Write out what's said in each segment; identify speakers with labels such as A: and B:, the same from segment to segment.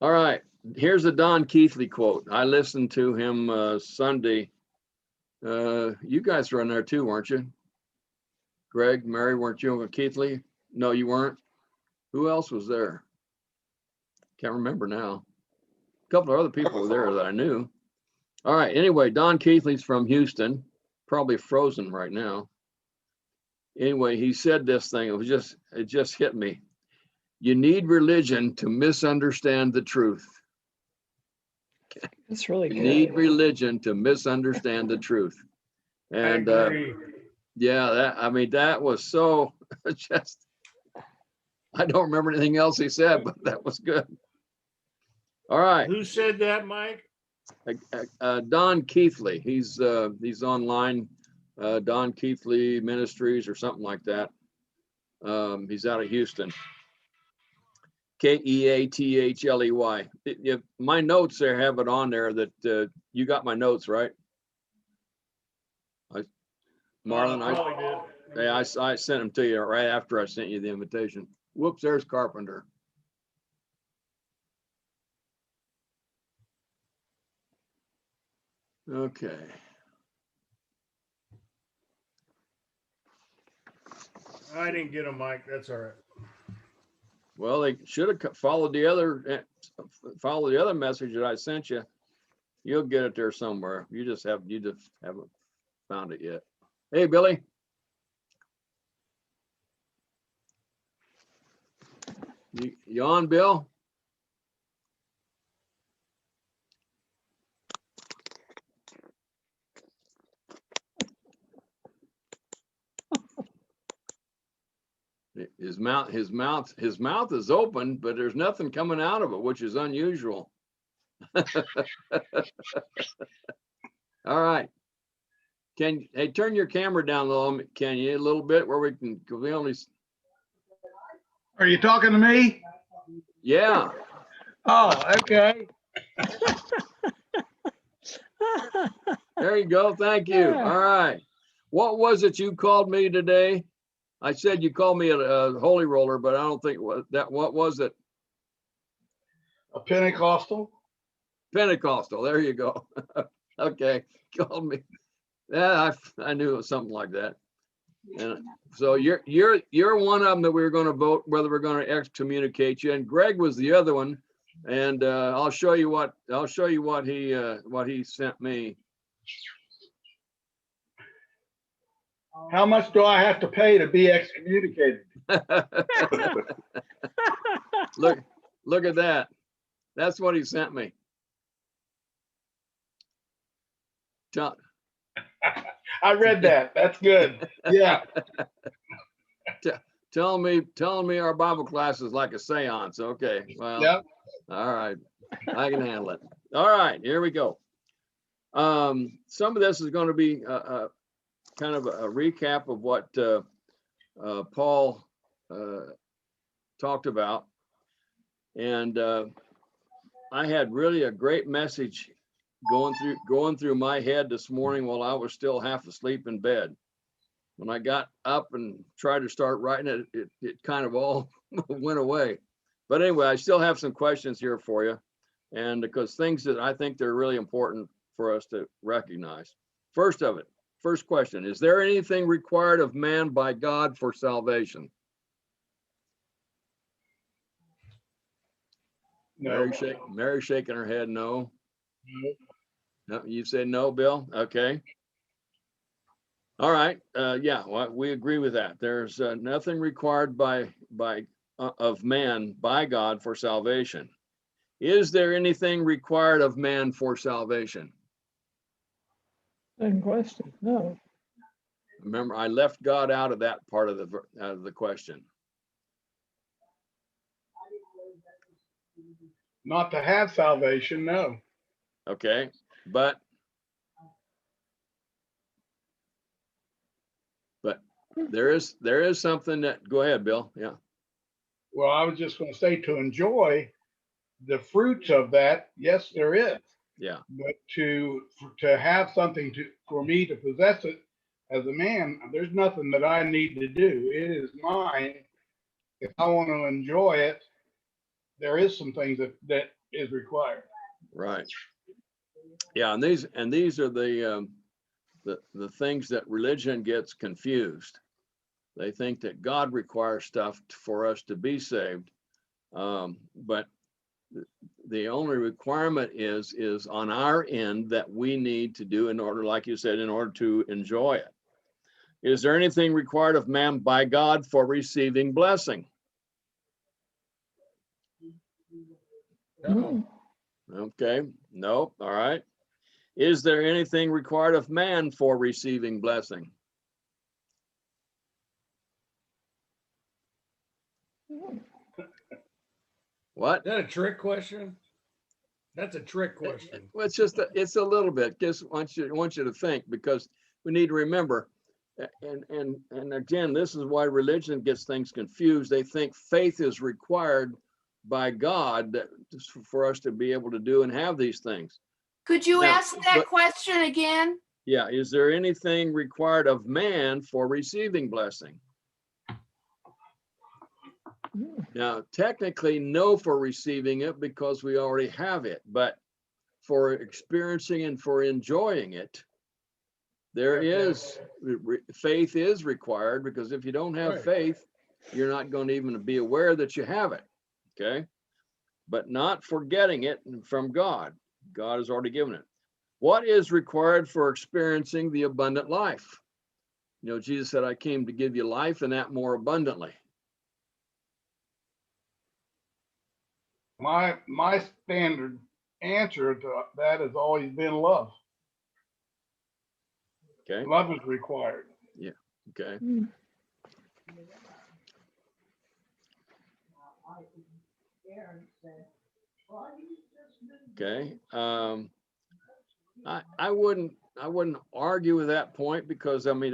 A: All right. Here's a Don Keithley quote. I listened to him Sunday. You guys were in there too, weren't you? Greg, Mary, weren't you with Keithley? No, you weren't. Who else was there? Can't remember now. A couple of other people were there that I knew. All right. Anyway, Don Keithley's from Houston, probably frozen right now. Anyway, he said this thing. It just hit me. You need religion to misunderstand the truth.
B: That's really good.
A: You need religion to misunderstand the truth. And yeah, that was so just, I don't remember anything else he said, but that was good. All right.
C: Who said that, Mike?
A: Don Keithley. He's online, Don Keithley Ministries or something like that. He's out of Houston. Keathley. My notes there have it on there that you got my notes, right? Marlon, I sent them to you right after I sent you the invitation. Whoops, there's Carpenter. Okay.
C: I didn't get a mic. That's all right.
A: Well, they should have followed the other message that I sent you. You'll get it there somewhere. You just haven't found it yet. Hey, Billy. You on, Bill? His mouth is open, but there's nothing coming out of it, which is unusual. All right. Turn your camera down low, can you, a little bit where we can, we only.
D: Are you talking to me?
A: Yeah.
D: Oh, okay.
A: There you go. Thank you. All right. What was it you called me today? I said you called me a holy roller, but I don't think what was it?
D: A Pentecostal.
A: Pentecostal. There you go. Okay. Called me. Yeah, I knew it was something like that. And so you're one of them that we were going to vote whether we're going to excommunicate you, and Greg was the other one. And I'll show you what he sent me.
D: How much do I have to pay to be excommunicated?
A: Look at that. That's what he sent me.
D: I read that. That's good. Yeah.
A: Telling me our Bible class is like a seance. Okay. Well,
D: Yep.
A: All right. I can handle it. All right, here we go. Some of this is going to be kind of a recap of what Paul talked about. And I had really a great message going through my head this morning while I was still half asleep in bed. When I got up and tried to start writing it kind of all went away. But anyway, I still have some questions here for you, and because things that I think they're really important for us to recognize. First question, is there anything required of man by God for salvation?
D: No.
A: Mary shaking her head no.
D: No.
A: No, you said no, Bill? Okay. All right. Yeah, well, we agree with that. There's nothing required of man by God for salvation. Is there anything required of man for salvation?
B: Good question. No.
A: Remember, I left God out of that part of the question.
D: Not to have salvation, no.
A: Okay, but there is something that, go ahead, Bill. Yeah.
D: Well, I was just going to say, to enjoy the fruits of that, yes, there is.
A: Yeah.
D: But to have something for me to possess it as a man, there's nothing that I need to do. It is mine. If I want to enjoy it, there is some things that is required.
A: Right. Yeah, and these are the things that religion gets confused. They think that God requires stuff for us to be saved, but the only requirement is on our end that we need to do in order, like you said, in order to enjoy it. Is there anything required of man by God for receiving blessing?
C: No.
A: Okay, no, all right. Is there anything required of man for receiving blessing? What?
C: Is that a trick question? That's a trick question.
A: Well, it's a little bit. Just want you to think, because we need to remember, and again, this is why religion gets things confused. They think faith is required by God for us to be able to do and have these things.
B: Could you
A: Now,
B: ask that question again?
A: Yeah, is there anything required of man for receiving blessing? Now, technically, no for receiving it because we already have it, but for experiencing and for enjoying it, there is faith is required, because if you don't have
C: Right.
A: faith, you're not going to even be aware that you have it. Okay, but not for getting it from God. God has already given it. What is required for experiencing the abundant life? You know, Jesus said, I came to give you life and that more abundantly.
D: My standard answer to that has always been love.
A: Okay.
D: Love is required.
A: Okay. Okay. I wouldn't argue with that point, because I mean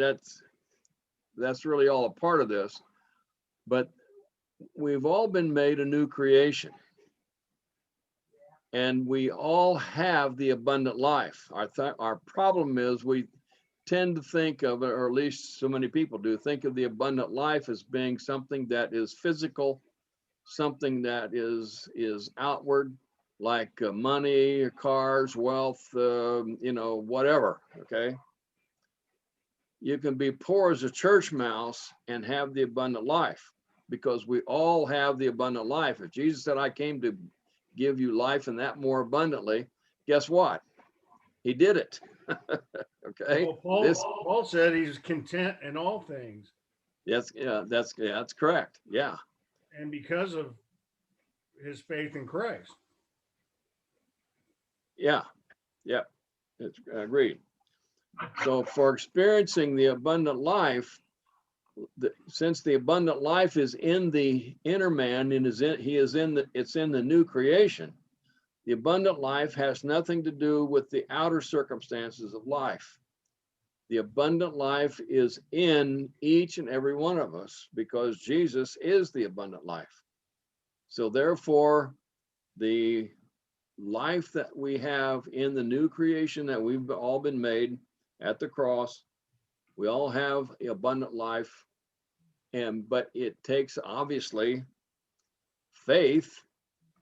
A: that's really all a part of this. But we've all been made a new creation, and we all have the abundant life. Our problem is we tend to think of it, or at least so many people do, think of the abundant life as being something that is physical, something that is outward, like money, cars, wealth, you know, whatever. Okay. You can be poor as a church mouse and have the abundant life, because we all have the abundant life. If Jesus said, I came to give you life and that more abundantly, guess what? He did it. Okay.
C: Well, Paul said he's content in all things.
A: That's correct. Yeah.
C: And because of his faith in Christ.
A: Yeah. Yep. It's agreed. So for experiencing the abundant life, since the abundant life is in the inner man and it's in the new creation, the abundant life has nothing to do with the outer circumstances of life. The abundant life is in each and every one of us, because Jesus is the abundant life. So therefore, the life that we have in the new creation that we've all been made at the cross, we all have abundant life, but it takes obviously faith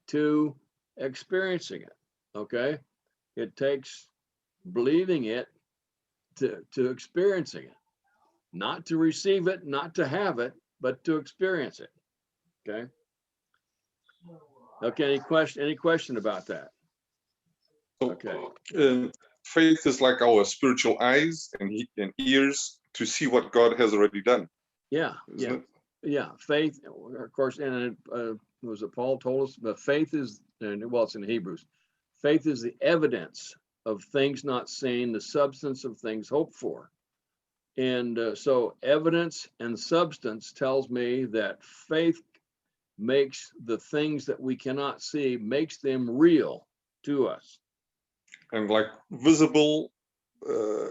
A: to experiencing it. Okay, it takes believing it to experiencing it, not to receive it, not to have it, but to experience it. Okay. Okay. Any question about that?
E: So,
A: Okay.
E: faith is like our spiritual eyes and ears to see what God has already done.
A: Yeah.
E: Isn't
A: Yeah.
E: it?
A: Yeah. Faith, of course, and was it Paul told us? But faith is, and well, it's in Hebrews. Faith is the evidence of things not seen, the substance of things hoped for. And so evidence and substance tells me that faith makes the things that we cannot see, makes them real to us.
E: And like visible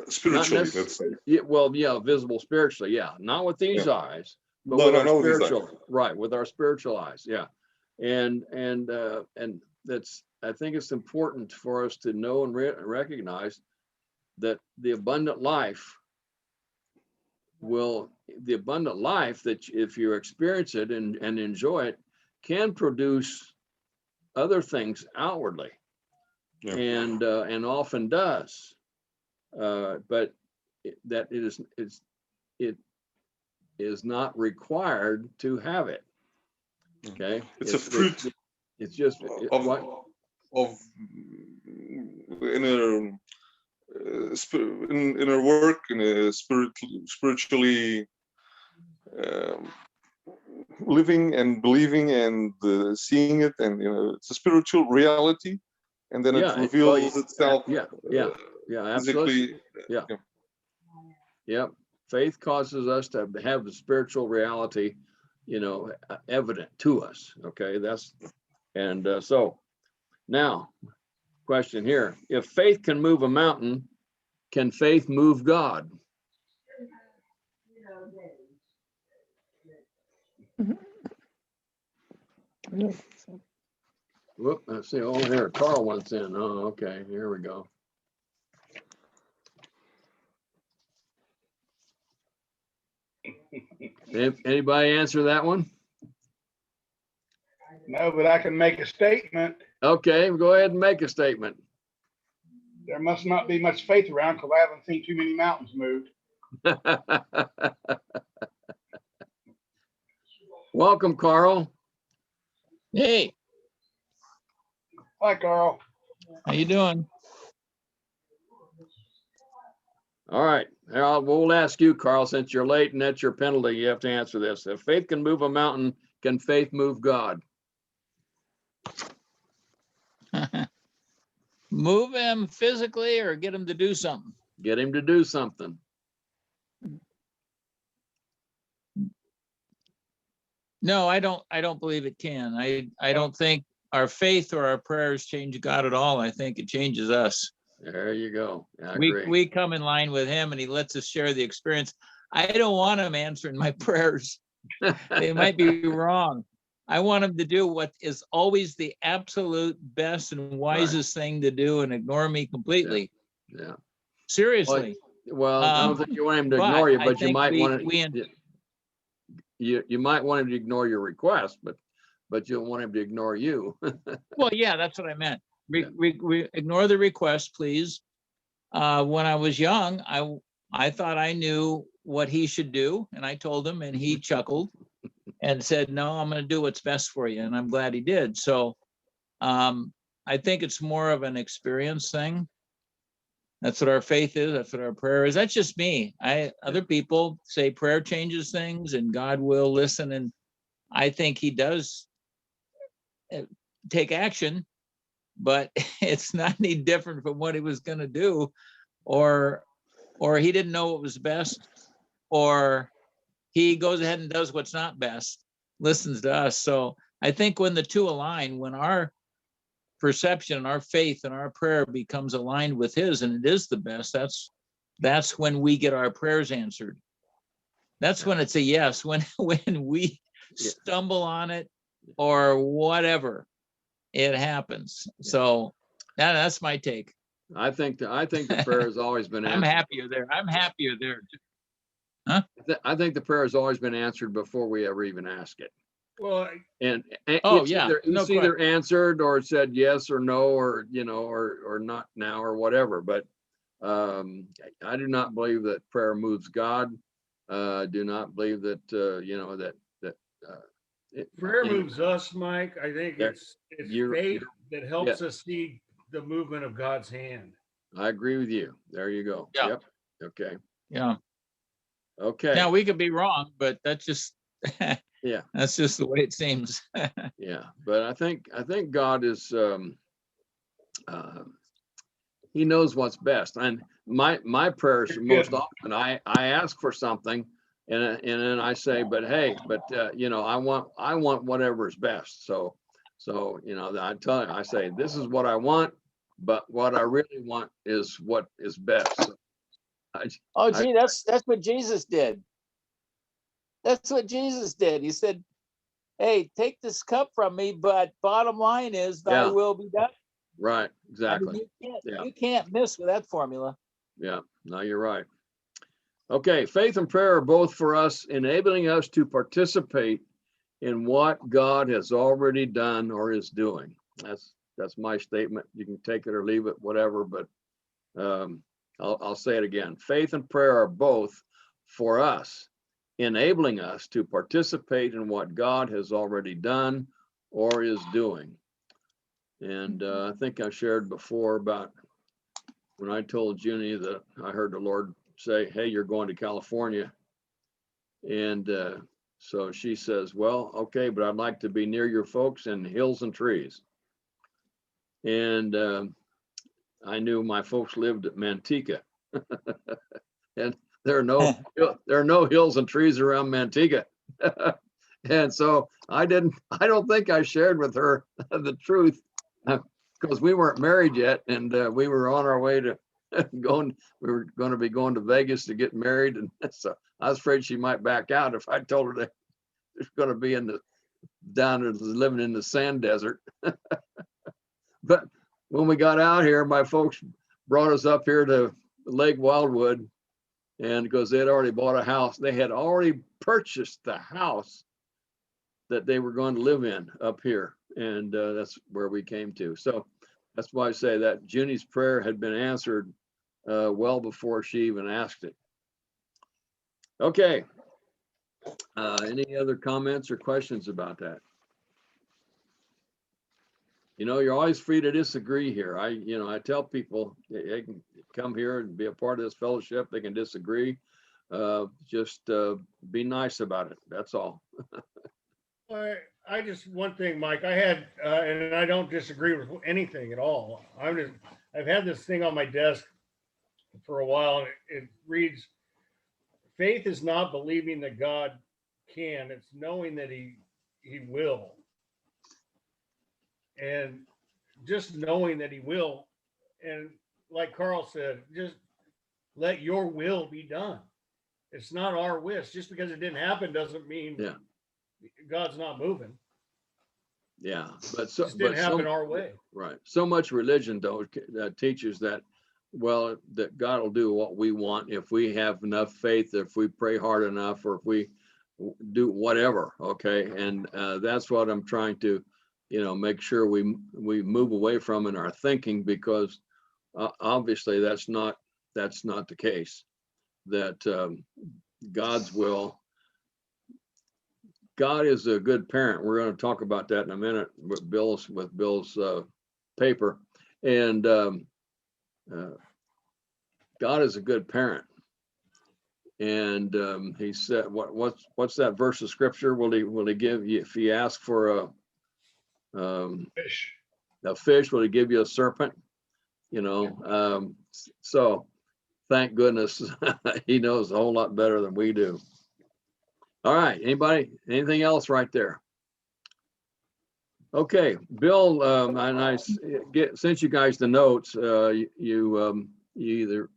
E: spiritually,
A: necess-
E: let's say.
A: Yeah, well, yeah, visible spiritually, yeah. Not with these eyes, but with our
E: with these eyes.
A: spiritual, right, with our spiritual eyes, yeah. And that's, I think it's important for us to know and recognize that the abundant life that if you experience it and enjoy it, can produce other things outwardly,
E: Yeah.
A: and often does, but that it is not required to have it. Okay,
E: It's a fruit
A: it's just
E: of
A: what.
E: inner inner work, in a spiritually living and believing and seeing it, and it's a spiritual reality, and then it
A: Yeah,
E: reveals itself
A: yeah, absolutely.
E: physically.
A: Yeah, faith causes us to have the spiritual reality, evident to us. Okay, and so now, question here: if faith can move a mountain, can faith move God? Whoop, let's see. Oh, here, Carl wants in. Oh, okay, here we go. Anybody answer that one?
D: No, but I can make a statement.
A: Okay, go ahead and make a statement.
D: There must not be much faith around because I haven't seen too many mountains moved.
A: Welcome, Carl.
F: Hey,
D: Hi, Carl.
F: how you doing?
A: All right, we'll ask you, Carl, since you're late and that's your penalty, you have to answer this. If faith can move a mountain, can faith move God?
F: Move him physically or get him to do something?
A: Get him to do something.
F: No, I don't believe it can. I don't think our faith or our prayers change God at all. I think it changes us.
A: There you go. I
F: We
A: agree.
F: come in line with him and he lets us share the experience. I don't want him answering my prayers. They might be wrong. I want him to do what is always the absolute best and wisest thing to do and ignore me completely.
A: Yeah.
F: Seriously.
A: Well, I don't think you want him to ignore you,
F: I
A: but you
F: think
A: might want
F: we
A: to. You might want him to ignore your request, but you don't want him to ignore you.
F: Well, yeah, that's what I meant. We ignore the request, please. When I was young, I thought I knew what he should do, and I told him, and he chuckled and said, "No, I'm going to do what's best for you," and I'm glad he did. So, I think it's more of an experience thing. That's what our faith is. That's what our prayer is. That's just me. Other people say prayer changes things, and God will listen, and I think He does take action, but it's not any different from what He was going to do, or He didn't know what was best, or He goes ahead and does what's not best, listens to us. So I think when the two align, when our perception and our faith and our prayer becomes aligned with His, and it is the best, that's when we get our prayers answered. That's when it's a yes. When we stumble on it or whatever, it happens. So that's my take.
A: I think the prayer has always been answered.
F: I'm happier there. Huh?
A: I think the prayer has always been answered before we ever even ask it.
C: Well,
A: And
F: Oh,
A: it's
F: yeah,
A: it's
F: no
A: either answered or said yes or no, or or not now or whatever. But I do not believe that prayer moves God. Do not believe that
C: prayer
A: anyway,
C: moves us, Mike. I think
A: There-
C: it's
A: you're-
C: faith that helps us see the movement of God's hand.
A: I agree with you. There you go.
F: Yeah.
A: Yep. Okay.
F: Yeah.
A: Okay.
F: Now we could be wrong, but that's just
A: Yeah.
F: that's just the way it seems.
A: Yeah. But I think God is He knows what's best. And my prayers most often I ask for something and then I say, but hey, I want whatever is best. So I tell you, I say, this is what I want, but what I really want is what is best. So
F: Oh, gee, that's what Jesus did. That's what Jesus did. He said, "Hey, take this cup from me, but bottom line is, thy
A: Yeah.
F: will be done."
A: right,
F: I
A: exactly.
F: mean,
A: Yeah.
F: you can't miss with that formula.
A: Yeah, no, you're right. Okay, faith and prayer are both for us, enabling us to participate in what God has already done or is doing. That's my statement. You can take it or leave it, whatever, but I'll say it again. Faith and prayer are both for us, enabling us to participate in what God has already done or is doing. And I think I shared before about when I told Junie that I heard the Lord say, hey, you're going to California. And so she says, well, okay, but I'd like to be near your folks in hills and trees. And I knew my folks lived at Manteca. And there are no hills and trees around Manteca. And so I don't think I shared with her the truth, because we weren't married yet, and we were on our way to we were going to be going to Vegas to get married. And so I was afraid she might back out if I told her that it's going to be living in the sand desert. But when we got out here, my folks brought us up here to Lake Wildwood, and because they had already bought a house, they had already purchased the house that they were going to live in up here. And that's where we came to. So that's why I say that Junie's prayer had been answered well before she even asked it. Okay. Any other comments or questions about that? You know, you're always free to disagree here. I tell people they can come here and be a part of this fellowship. They can disagree. Just be nice about it. That's all.
C: I just, one thing, Mike, I had, and I don't disagree with anything at all. I've had this thing on my desk for a while, and it reads, faith is not believing that God can, it's knowing that he will. And just knowing that he will. And like Carl said, just let your will be done. It's not our wish. Just because it didn't happen doesn't mean God's not moving.
A: Yeah, but
C: It didn't happen our way.
A: Right. So much religion though teaches that, well, that God will do what we want if we have enough faith, if we pray hard enough, or if we do whatever. Okay, and that's what I'm trying to, make sure we move away from in our thinking, because obviously that's not the case. That God's will. God is a good parent. We're going to talk about that in a minute with Bill's paper. And God is a good parent. And he said, what's that verse of scripture? Will he give you, if you ask for
D: Fish.
A: a fish, will he give you a serpent? So thank goodness he knows a whole lot better than we do. All right, anything else right there? Okay, Bill, and I sent you guys the notes. You either,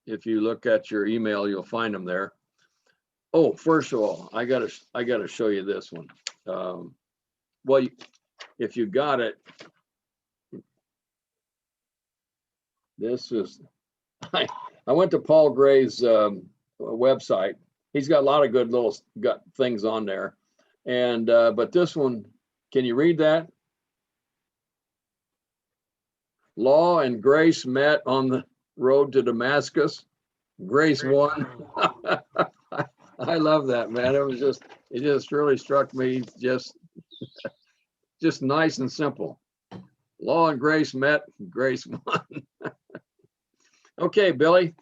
A: if you look at your email, you'll find them there. Oh, first of all, I gotta show you this one. Well, if you got it, this is, I went to Paul Gray's website. He's got a lot of good little things on there. And, but this one, can you read that? Law and grace met on the road to Damascus. Grace won. I love that, man. It just really struck me, just nice and simple. Law and grace met, grace won. Okay, Billy.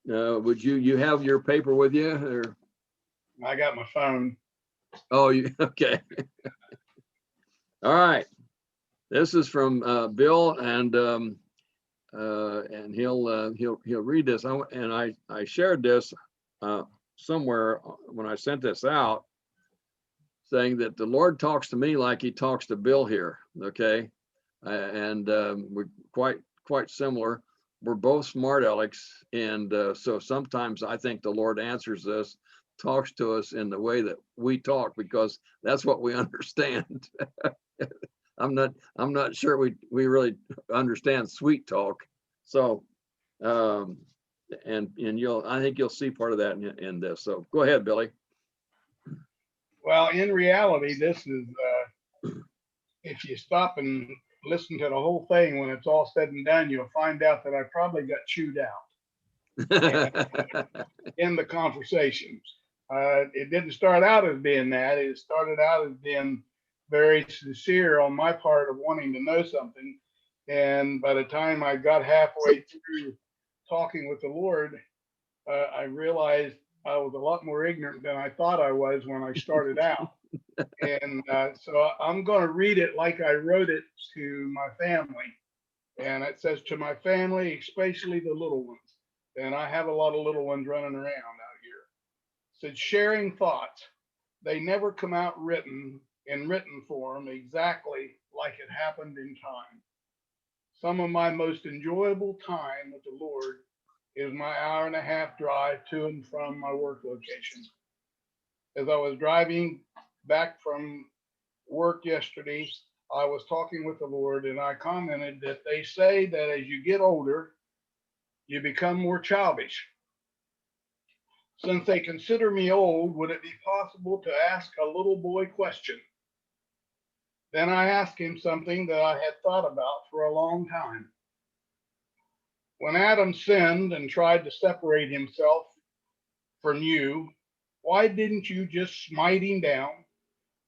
A: Would you have your paper with you, or?
D: I got my phone.
A: Oh, okay. All right. This is from Bill, and he'll read this. And I shared this somewhere when I sent this out, saying that the Lord talks to me like he talks to Bill here. Okay, and we're quite similar. We're both smart alecks, and so sometimes I think the Lord answers us, talks to us in the way that we talk, because that's what we understand. I'm not sure we really understand sweet talk. So, and I think you'll see part of that in this. So go ahead, Billy.
D: Well, in reality, this is if you stop and listen to the whole thing, when it's all said and done, you'll find out that I probably got chewed out in the conversations. It didn't start out as being that. It started out as being very sincere on my part of wanting to know something. And by the time I got halfway through talking with the Lord, I realized I was a lot more ignorant than I thought I was when I started out. And so I'm going to read it like I wrote it to my family. And it says, to my family, especially the little ones. And I have a lot of little ones running around out here. It said, sharing thoughts. They never come out in written form exactly like it happened in time. Some of my most enjoyable time with the Lord is my hour-and-a-half drive to and from my work location. As I was driving back from work yesterday, I was talking with the Lord, and I commented that they say that as you get older, you become more childish. Since they consider me old, would it be possible to ask a little boy question? Then I asked him something that I had thought about for a long time. When Adam sinned and tried to separate himself from you, why didn't you just smite him down,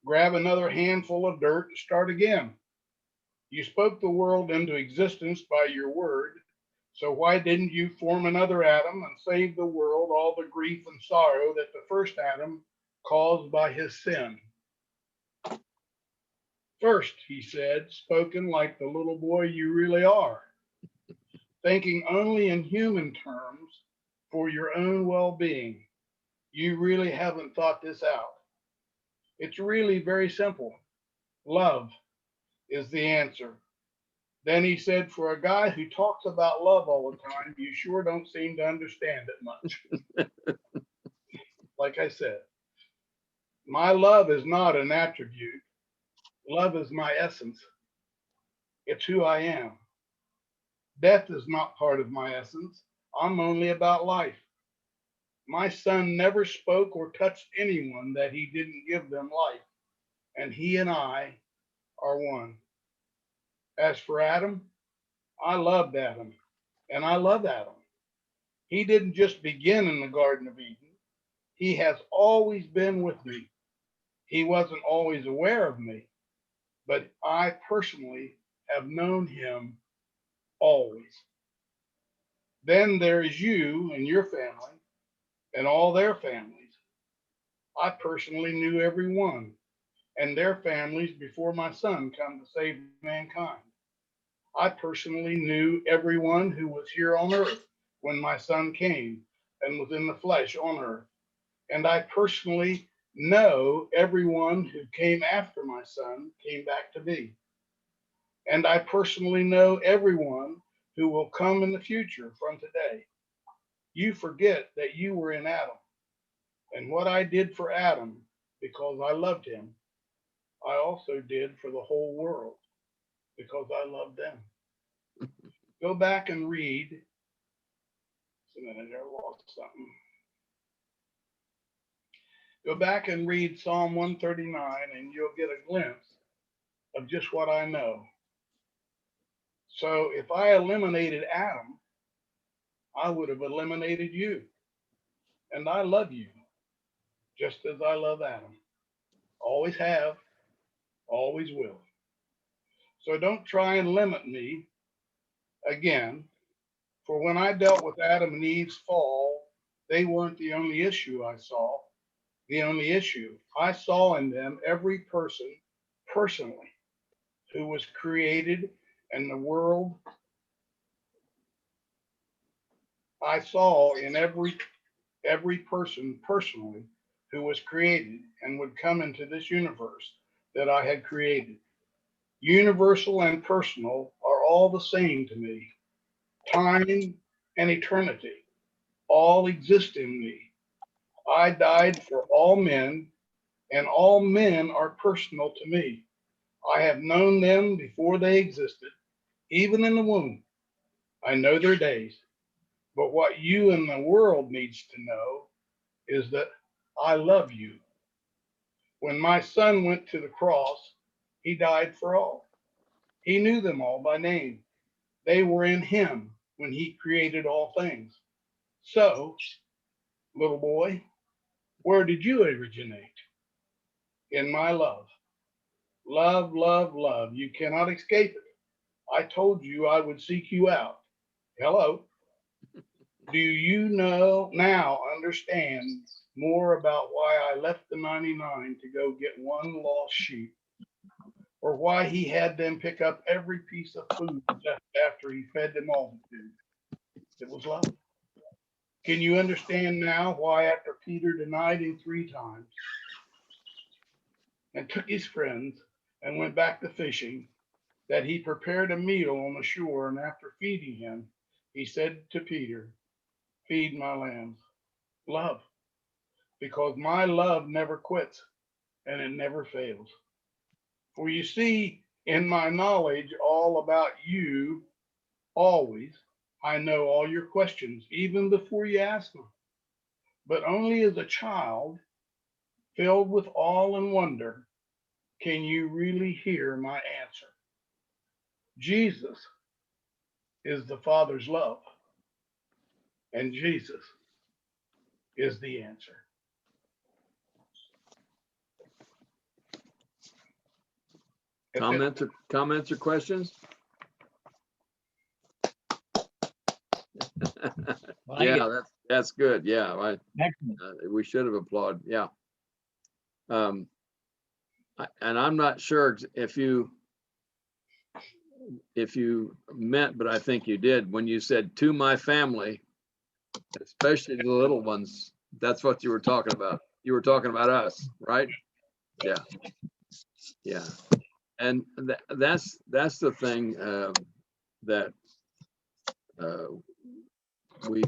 D: grab another handful of dirt, and start again? You spoke the world into existence by your word, so why didn't you form another Adam and save the world all the grief and sorrow that the first Adam caused by his sin? First, he said, spoken like the little boy you really are, thinking only in human terms for your own well-being. You really haven't thought this out. It's really very simple. Love is the answer. Then he said, for a guy who talks about love all the time, you sure don't seem to understand it much. Like I said, my love is not an attribute. Love is my essence. It's who I am. Death is not part of my essence. I'm only about life. My son never spoke or touched anyone that he didn't give them life, and he and I are one. As for Adam, I loved Adam, and I love Adam. He didn't just begin in the Garden of Eden. He has always been with me. He wasn't always aware of me, but I personally have known him always. Then there is you and your family and all their families. I personally knew everyone and their families before my son come to save mankind. I personally knew everyone who was here on earth when my son came and was in the flesh on earth. And I personally know everyone who came after my son came back to me. And I personally know everyone who will come in the future from today. You forget that you were in Adam. And what I did for Adam, because I loved him, I also did for the whole world, because I loved them. Go back and read. Just a minute, I lost something. Go back and read Psalm 139, and you'll get a glimpse of just what I know. So if I eliminated Adam, I would have eliminated you. And I love you, just as I love Adam. Always have, always will. So don't try and limit me again, for when I dealt with Adam and Eve's fall, they weren't the only issue I saw. The only issue I saw in them, every person personally who was created and the world. I saw in every person personally who was created and would come into this universe that I had created. Universal and personal are all the same to me. Time and eternity all exist in me. I died for all men, and all men are personal to me. I have known them before they existed, even in the womb. I know their days. But what you and the world needs to know is that I love you. When my son went to the cross, He died for all. He knew them all by name. They were in him when he created all things. So, little boy, where did you originate? In my love. Love, love, love. You cannot escape it. I told you I would seek you out. Hello. Do you know now understand more about why I left the 99 to go get one lost sheep, or why he had them pick up every piece of food left after he fed them all with food? It was love. Can you understand now why after Peter denied him 3 times and took his friends and went back to fishing, that he prepared a meal on the shore, and after feeding him, he said to Peter, feed my lambs. Love, because my love never quits and it never fails. For you see, in my knowledge all about you, always, I know all your questions, even before you ask them. But only as a child, filled with awe and wonder, can you really hear my answer. Jesus is the Father's love, and Jesus is the answer.
A: Comments or questions?
F: Like
A: Yeah,
F: it.
A: that's good. Yeah,
F: Excellent.
A: we should have applauded. Yeah. And I'm not sure if you meant, but I think you did when you said to my family, especially the little ones. That's what you were talking about. You were talking about us, right? Yeah. Yeah. And that's the thing that we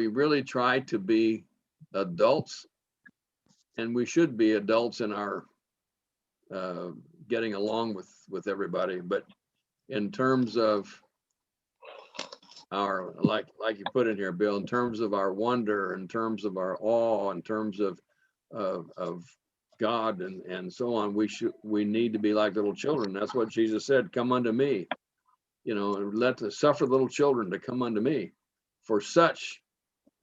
A: really try to be adults, and we should be adults in our getting along with everybody. But in terms of our, like you put in here, Bill, in terms of our wonder, in terms of our awe, in terms of God and so on, we need to be like little children. That's what Jesus said, come unto me, and let the suffer little children to come unto me, for such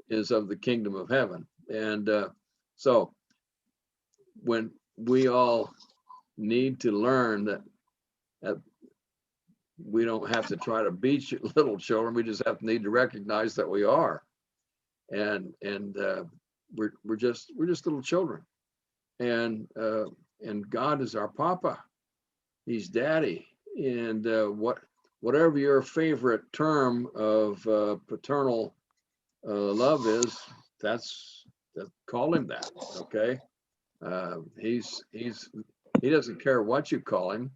A: is of the kingdom of heaven. And so when we all need to learn that we don't have to try to beat little children, we just need to recognize that we are, and we're just little children. And God is our Papa. He's Daddy. And whatever your favorite term of paternal love is, call him that. Okay. He doesn't care what you call him,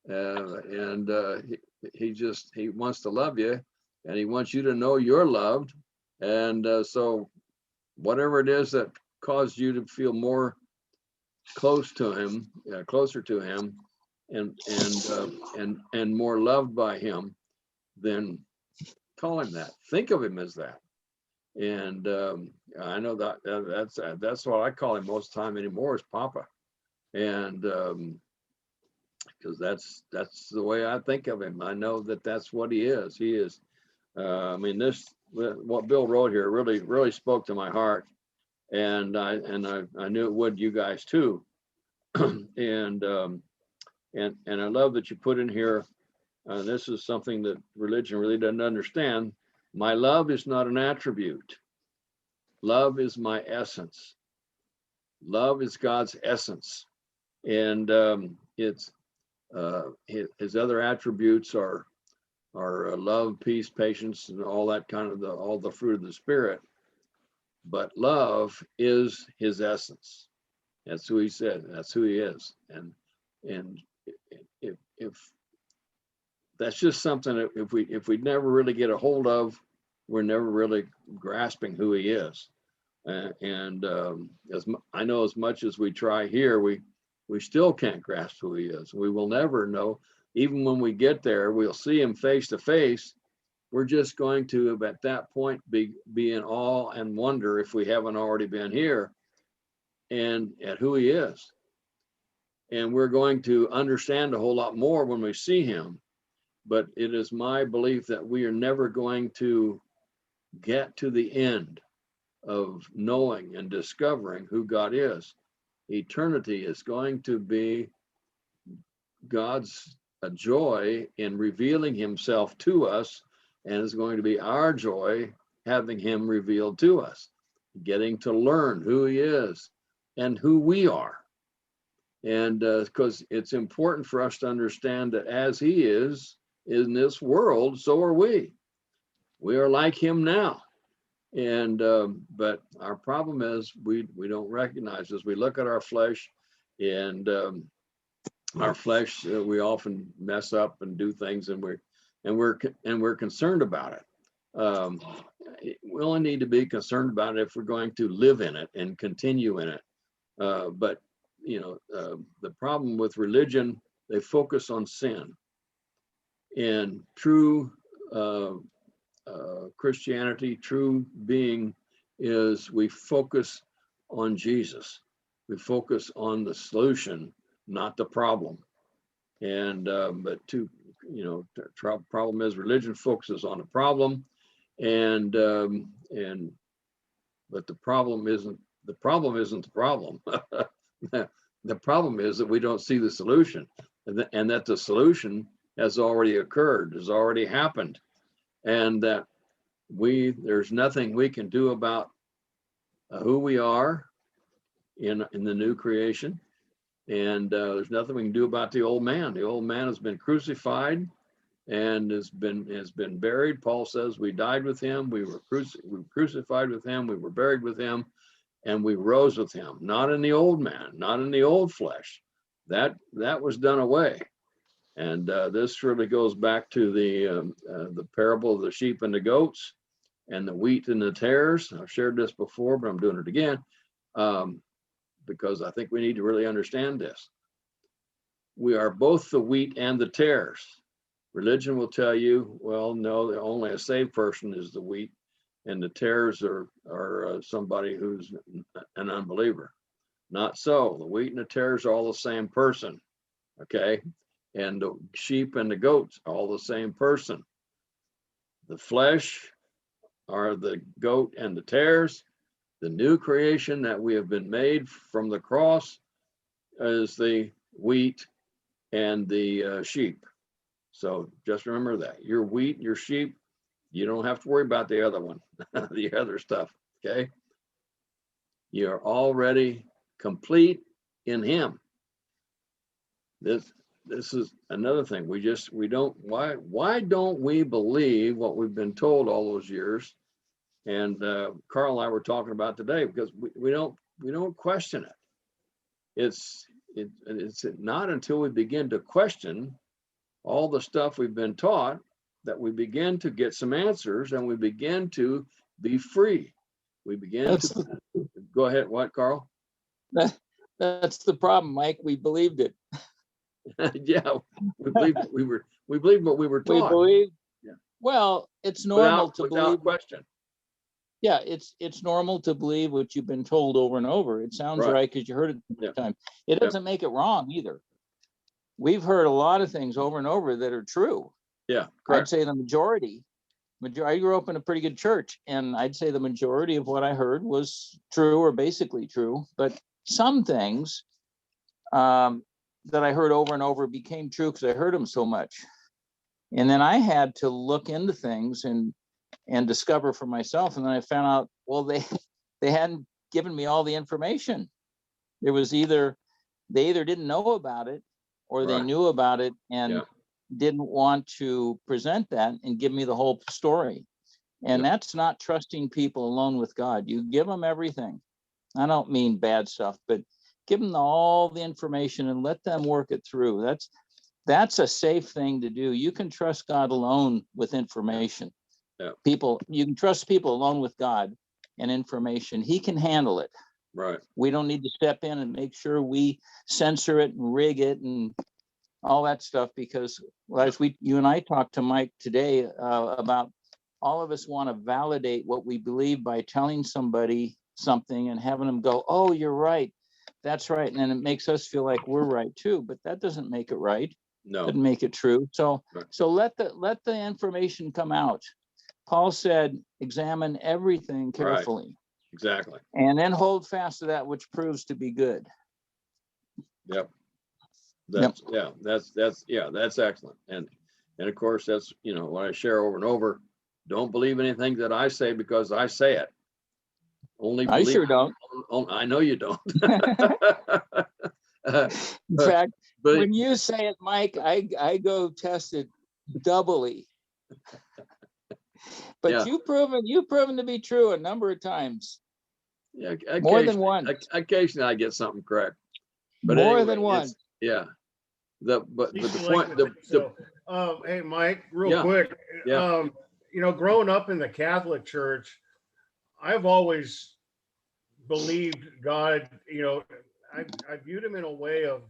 A: and he wants to love you, and he wants you to know you're loved. And so whatever it is that caused you to feel more closer to him, and more loved by him, then call him that. Think of him as that. And I know that's what I call him most time anymore, is Papa. And because that's the way I think of him. I know that's what he is. He is. I mean, what Bill wrote here really spoke to my heart, and I knew it would you guys too. And I love that you put in here. This is something that religion really doesn't understand. My love is not an attribute. Love is my essence. Love is God's essence, and it's his other attributes are love, peace, patience, and all that kind of all the fruit of the Spirit. But love is his essence. That's who he said. That's who he is. And if that's just something that if we never really get a hold of, we're never really grasping who he is. And I know, as much as we try here, we still can't grasp who he is. We will never know. Even when we get there, we'll see him face to face. We're just going to, at that point, be in awe and wonder, if we haven't already been here, and at who he is. and we're going to understand a whole lot more when we see him. But it is my belief that we are never going to get to the end of knowing and discovering who God is. Eternity is going to be God's joy in revealing himself to us, and it's going to be our joy having him revealed to us, getting to learn who he is and who we are. And because it's important for us to understand that as he is in this world, so are we. We are like him now. And but our problem is we don't recognize as we look at our flesh, and our flesh, we often mess up and do things, and we're concerned about it. We only need to be concerned about it if we're going to live in it and continue in it. But you know, the problem with religion, they focus on sin. And true Christianity, true being, is we focus on Jesus. We focus on the solution, not the problem. And but problem is religion focuses on the problem, and but the problem isn't the problem. The problem is that we don't see the solution, and that the solution has already occurred, has already happened, and that there's nothing we can do about who we are in the new creation, and there's nothing we can do about the old man. The old man has been crucified and has been buried. Paul says we died with him, we were crucified with him, we were buried with him, and we rose with him. Not in the old man, not in the old flesh. That was done away. And this really goes back to the parable of the sheep and the goats and the wheat and the tares. I've shared this before, but I'm doing it again because I think we need to really understand this. We are both the wheat and the tares. Religion will tell you, well, no, only a saved person is the wheat, and the tares are somebody who's an unbeliever. Not so. The wheat and the tares are all the same person, okay? And the sheep and the goats are all the same person. The flesh are the goat and the tares. The new creation that we have been made from the cross is the wheat and the sheep. So just remember that. Your wheat, your sheep, you don't have to worry about the other one, the other stuff, okay? You're already complete in him. This is another thing. Why don't we believe what we've been told all those years? And Carl and I were talking about today, because we don't question it. It's not until we begin to question all the stuff we've been taught that we begin to get some answers, and we begin to be free. We begin to go ahead. What, Carl?
F: That's the problem, Mike. We believed it.
A: Yeah, we believed what we were taught.
F: We believe.
A: Yeah.
F: Well, it's normal to
A: without
F: believe.
A: question.
F: Yeah, it's normal to believe what you've been told over and over. It sounds right because you heard it the time. It doesn't make it wrong either. We've heard a lot of things over and over that are true.
A: Yeah, correct.
F: I'd say the majority. I grew up in a pretty good church, and I'd say the majority of what I heard was true or basically true. But some things that I heard over and over became true because I heard them so much. And then I had to look into things and discover for myself. And then I found out, well, they hadn't given me all the information. There was they either didn't know about it, or they knew about it and didn't want to present that and give me the whole story. And that's not trusting people alone with God. You give them everything. I don't mean bad stuff, but give them all the information and let them work it through. That's a safe thing to do. You can trust God alone with information.
A: Yeah.
F: You can trust people alone with God and information. He can handle it.
A: Right.
F: We don't need to step in and make sure we censor it and rig it and all that stuff, because as you and I talked to Mike today about, all of us want to validate what we believe by telling somebody something and having them go, oh, you're right. that's right. And then it makes us feel like we're right too, but that doesn't make it right.
A: No,
F: Doesn't make it true. So,
A: Right.
F: so let the information come out. Paul said, examine everything
A: Right.
F: carefully
A: exactly.
F: and then hold fast to that which proves to be good.
A: Yep. That's, yeah, that's excellent. And of course, that's, what I share over and over. Don't believe anything that I say because I say it. Only
F: I
A: believe.
F: sure don't.
A: I know you don't.
F: In fact,
A: But
F: when you say it, Mike, I go test it doubly. But
A: Yeah.
F: you've proven to be true a number of times.
A: yeah,
F: More than
A: occasionally-
F: one.
A: Occasionally I get something correct. But
F: More
A: anyway,
F: than one.
A: it's- Yeah. But
C: He's
A: the
C: like
A: point,
C: with it, so, hey, Mike, real
A: Yeah,
C: quick.
A: yeah.
C: Growing up in the Catholic Church, I've always believed God, I viewed him in a way of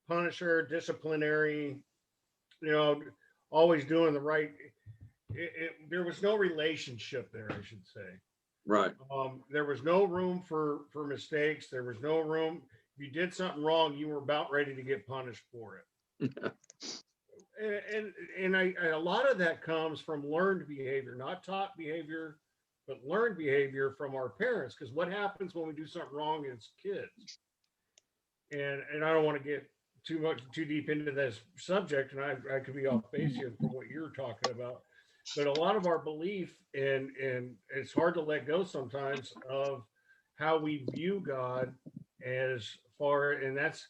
C: punisher, disciplinary, always doing the right. There was no relationship there, I should say.
A: Right.
C: There was no room for mistakes. There was no room. If you did something wrong, you were about ready to get punished for it. and a lot of that comes from learned behavior, not taught behavior, but learned behavior from our parents. Because what happens when we do something wrong as kids? And I don't want to get too deep into this subject, and I could be off base here from what you're talking about. But a lot of our belief, and it's hard to let go sometimes, of how we view God as far, and that's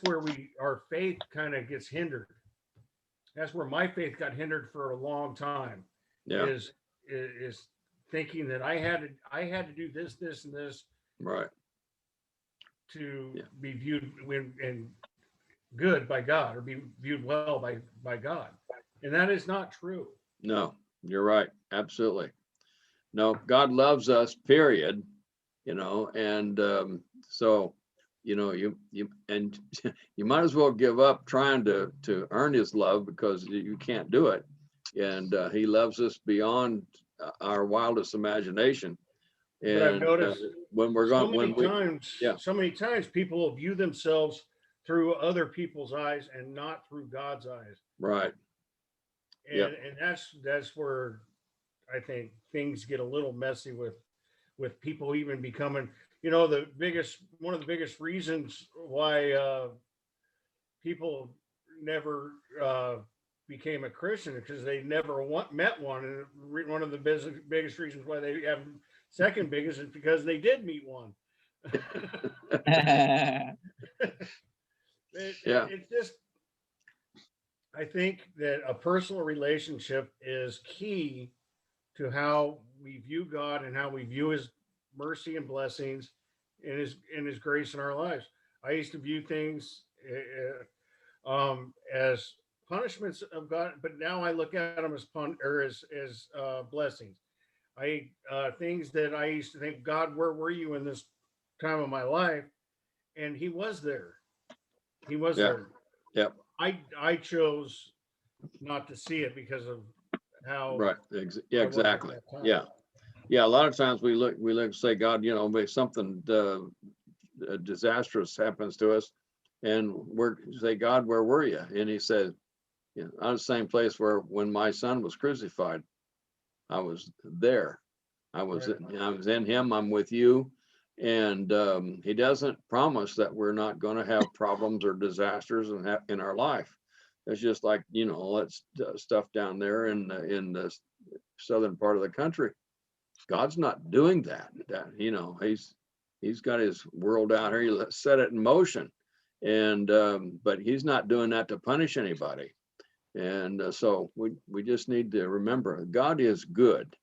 C: where our faith kind of gets hindered. That's where my faith got hindered for a long time.
A: Yeah.
C: Is thinking that I had to do this, and this
A: Right.
C: to be viewed and good by God, or be viewed well by God, and that is not true.
A: No, you're right. Absolutely. No, God loves us, period. And so, you and you might as well give up trying to earn his love, because you can't do it. And he loves us beyond our wildest imagination.
C: But I've
A: And
C: noticed
A: when we're going,
C: so many times people will view themselves through other people's eyes and not through God's eyes.
A: right.
C: And
A: Yep.
C: and that's where I think things get a little messy with people even becoming, one of the biggest reasons why people never became a Christian, because they never met one. And one of the biggest reasons why they have second biggest is because they did meet one. It's just, I think that a personal relationship is key to how we view God and how we view his mercy and blessings and his grace in our lives. I used to view things as punishments of God, but now I look at them as blessings. Things that I used to think, God, where were you in this time of my life? And he was there. He was there.
A: Yep.
C: I chose not to see it because of how.
A: Right. Yeah, exactly. Yeah. Yeah. A lot of times we look, say, God, maybe something disastrous happens to us, and we're say, God, where were you? And he said, I'm the same place where when my son was crucified, I was there. I was in him. I'm with you. And he doesn't promise that we're not going to have problems or disasters in our life. It's just like, let's stuff down there in the southern part of the country. God's not doing that. He's got his world out here. He set it in motion, and but he's not doing that to punish anybody. And so we just need to remember, God is good,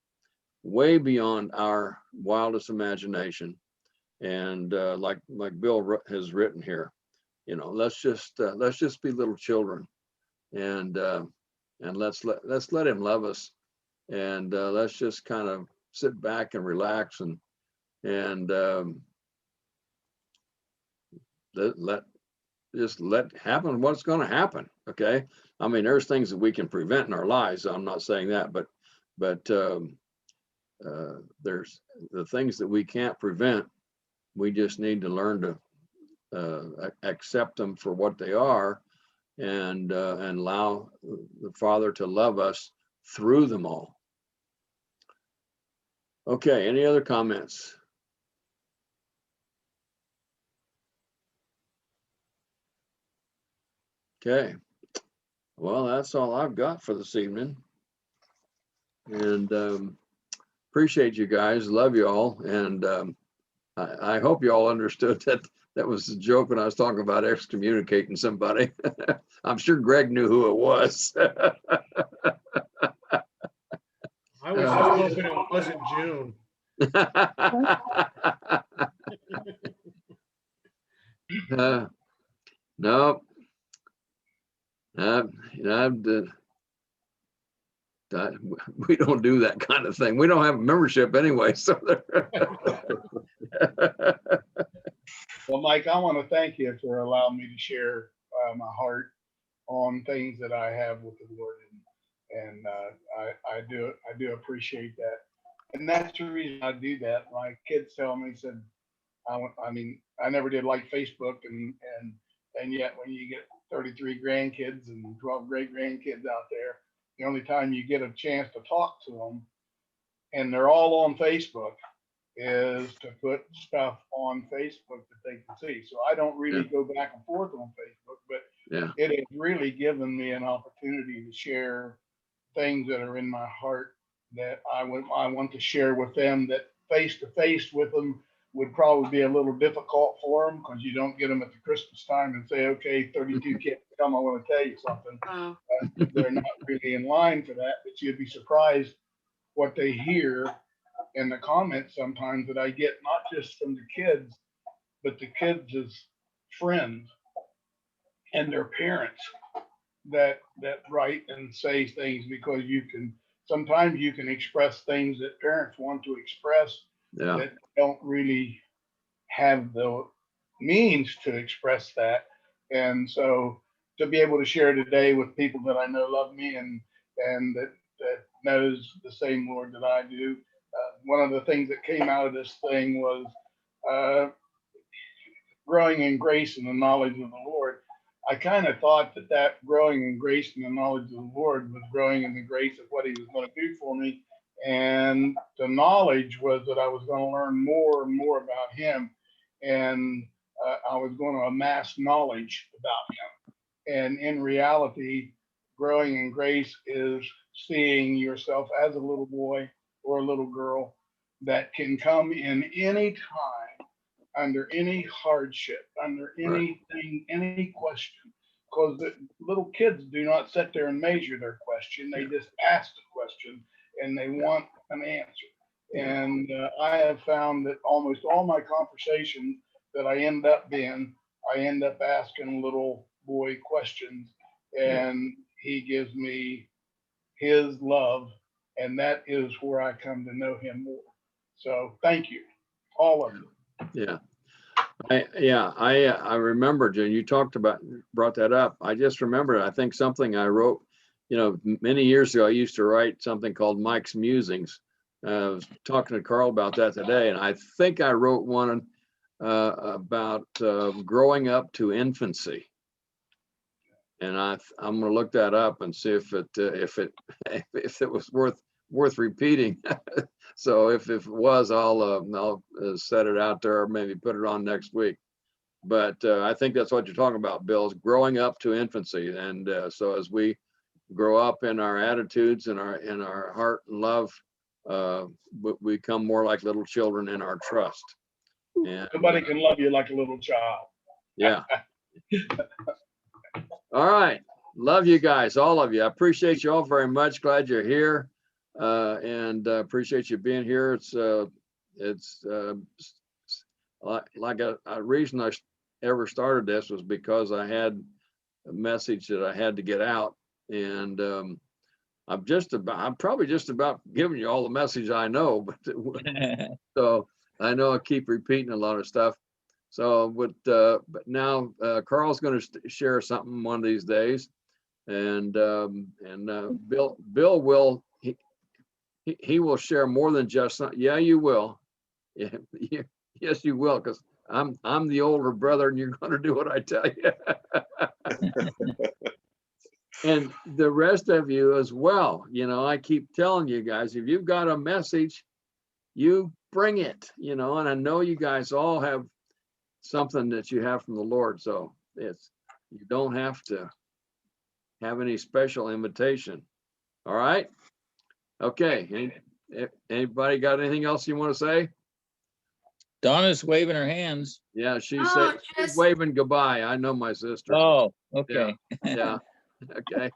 A: way beyond our wildest imagination. And like Bill has written here, let's just be little children, and let's let him love us, and let's just kind of sit back and relax, and let happen what's going to happen. Okay. I mean, there's things that we can prevent in our lives. I'm not saying that, but there's the things that we can't prevent. We just need to learn accept them for what they are, and allow the Father to love us through them all. Okay, any other comments? Okay, well, that's all I've got for this evening. And appreciate you guys, love you all. And I hope you all understood that that was a joke when I was talking about excommunicating somebody. I'm sure Greg knew who it was.
C: I was just hoping it wasn't June.
A: No, we don't do that kind of thing. We don't have a membership anyway, so.
D: Well, Mike, I want to thank you for allowing me to share my heart on things that I have with the Lord, and I do appreciate that, and that's the reason I do that. My kids tell me, said, I mean, I never did like Facebook, and yet when you get 33 grandkids and 12 great grandkids out there, the only time you get a chance to talk to them, and they're all on Facebook, is to put stuff on Facebook that they can see. So I don't really go back and forth on Facebook, but it has really given me an opportunity to share things that are in my heart that I want to share with them, that face to face with them would probably be a little difficult for them, because you don't get them at the Christmas time and say, okay, 32 kids come, I want to tell you something.
B: Oh.
D: They're not really in line for that, but you'd be surprised what they hear in the comments sometimes that I get, not just from the kids, but the kids' friends and their parents that write and say things, because sometimes you can express things that parents want to express that don't really have the means to express that. And so to be able to share today with people that I know love me and that knows the same Lord that I do. One of the things that came out of this thing was growing in grace and the knowledge of the Lord. I kind of thought that growing in grace and the knowledge of the Lord was growing in the grace of what he was going to do for me. And the knowledge was that I was going to learn more and more about him. And I was going to amass knowledge about him. And in reality, growing in grace is seeing yourself as a little boy or a little girl that can come in any time, under any hardship, under anything, any question, because the little kids do not sit there and measure their question. They just ask the question and they want an answer. And I have found that almost all my conversations that I end up asking little boy questions, and he gives me his love, and that is where I come to know him more. So thank you, all of you.
A: I remember, Jen, you brought that up. I just remembered, I think something I wrote, many years ago. I used to write something called Mike's Musings. I was talking to Carl about that today, and I think I wrote one about growing up to infancy. And I'm going to look that up and see if it was worth repeating. So if it was, I'll set it out there, or maybe put it on next week. But I think that's what you're talking about, Bill, is growing up to infancy. And so as we grow up in our attitudes and our heart and love, we become more like little children in our trust. And
D: nobody can love you like a little child.
A: Yeah. All right. Love you guys, all of you. I appreciate you all very much. Glad you're here. And appreciate you being here. It's like a reason I ever started this was because I had a message that I had to get out. And I'm probably just about giving you all the message I know, but so I know I keep repeating a lot of stuff. So, but now Carl's going to share something one of these days, and Bill will he will share more than just something. Yeah, you will. Yeah, yes, you will, because I'm the older brother and you're gonna do what I tell you. And the rest of you as well, you know, I keep telling you guys, if you've got a message, you bring it, you know, and I know you guys all have something that you have from the Lord, so you don't have to have any special invitation. All right? Okay. Anybody got anything else you want to say?
F: Donna's waving her hands.
A: Yeah, she's
B: Oh, just-
A: waving goodbye. I know my sister.
F: Oh, okay.
A: Yeah. Okay.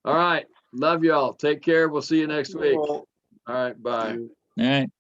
A: All right. Love y'all. Take care. We'll see you next week. All
E: Well,
A: right. Bye.
F: All right.